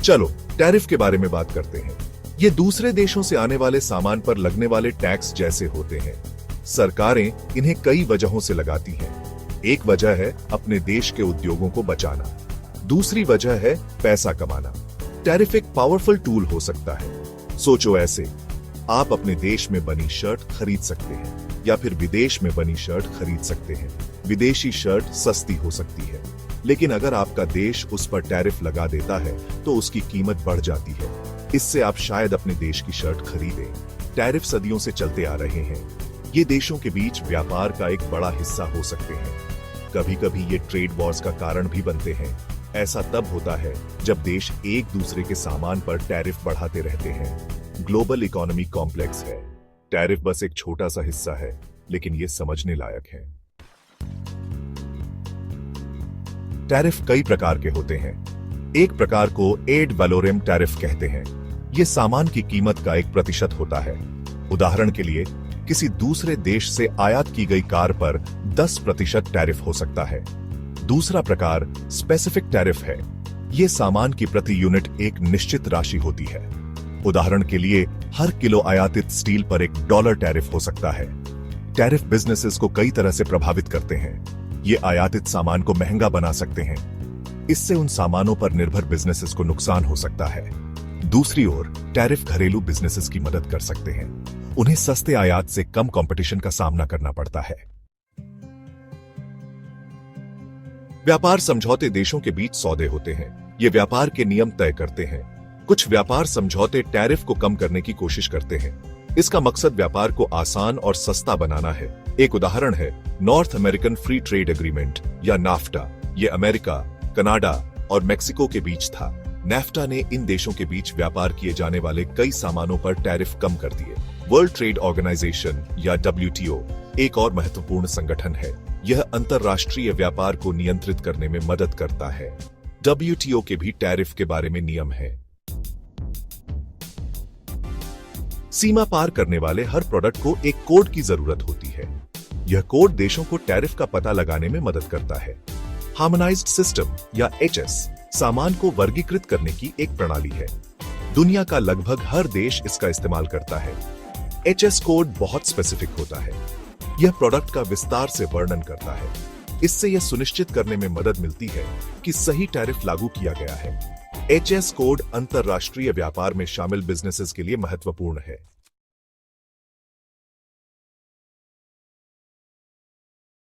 चलो टैरिफ के बारे में बात करते हैं। ये दूसरे देशों से आने वाले सामान पर लगने वाले टैक्स जैसे होते हैं। सरकारें इन्हें कई वजहों से लगाती हैं। एक वजह है अपने देश के उद्योगों को बचाना, दूसरी वजह है पैसा कमाना। टैरिफ एक पावरफुल टूल हो सकता है। सोचो ऐसे, आप अपने देश में बनी शर्ट खरीद सकते हैं या फिर विदेश में बनी शर्ट खरीद सकते हैं। विदेशी शर्ट सस्ती हो सकती है, लेकिन अगर आपका देश उस पर टैरिफ लगा देता है तो उसकी कीमत बढ़ जाती है। इससे आप शायद अपने देश की शर्ट खरीदें। टैरिफ सदियों से चलते आ रहे हैं। ये देशों के बीच व्यापार का एक बड़ा हिस्सा हो सकते हैं। कभी कभी ये ट्रेड वॉर्स का कारण भी बनते हैं। ऐसा तब होता है जब देश एक दूसरे के सामान पर टैरिफ बढ़ाते रहते हैं। ग्लोबल इकोनॉमी कॉम्प्लेक्स है। टैरिफ बस एक छोटा सा हिस्सा है, लेकिन ये समझने लायक है। टैरिफ कई प्रकार के होते हैं। एक प्रकार को एड वैलोरम टैरिफ कहते हैं। यह सामान की कीमत का 1% होता है। उदाहरण के लिए किसी दूसरे देश से आयात की गई कार पर 10% टैरिफ हो सकता है। दूसरा प्रकार स्पेसिफिक टैरिफ है। यह सामान की प्रति यूनिट एक निश्चित राशि होती है। उदाहरण के लिए हर किलो आयातित स्टील पर $1 टैरिफ हो सकता है। टैरिफ बिजनेसेस को कई तरह से प्रभावित करते हैं। ये आयातित सामान को महंगा बना सकते हैं। इससे उन सामानों पर निर्भर बिजनेसेस को नुकसान हो सकता है। दूसरी ओर टैरिफ घरेलू बिजनेसेस की मदद कर सकते हैं। उन्हें सस्ते आयात से कम कंपटीशन का सामना करना पड़ता है। व्यापार समझौते देशों के बीच सौदे होते हैं। ये व्यापार के नियम तय करते हैं। कुछ व्यापार समझौते टैरिफ को कम करने की कोशिश करते हैं। इसका मकसद व्यापार को आसान और सस्ता बनाना है। एक उदाहरण है north American free trade agreement या नाफ्टा। ये अमेरिका, कनाडा और मेक्सिको के बीच था। नाफ्टा ने इन देशों के बीच व्यापार किए जाने वाले कई सामानों पर टैरिफ कम कर दिए। वर्ल्ड ट्रेड ऑर्गेनाइजेशन या WTO एक और महत्वपूर्ण संगठन है। यह अंतरराष्ट्रीय व्यापार को नियंत्रित करने में मदद करता है। WTO के भी टैरिफ के बारे में नियम है। सीमा पार करने वाले हर प्रोडक्ट को एक कोड की जरूरत होती है। यह कोड देशों को टैरिफ का पता लगाने में मदद करता है। हार्मोनाइज्ड सिस्टम या HS सामान को वर्गीकृत करने की एक प्रणाली है। दुनिया का लगभग हर देश इसका इस्तेमाल करता है। HS कोड बहुत स्पेसिफिक होता है। यह प्रोडक्ट का विस्तार से वर्णन करता है। इससे यह सुनिश्चित करने में मदद मिलती है कि सही टैरिफ लागू किया गया है। HS कोड अंतरराष्ट्रीय व्यापार में शामिल बिजनेसेस के लिए महत्वपूर्ण है।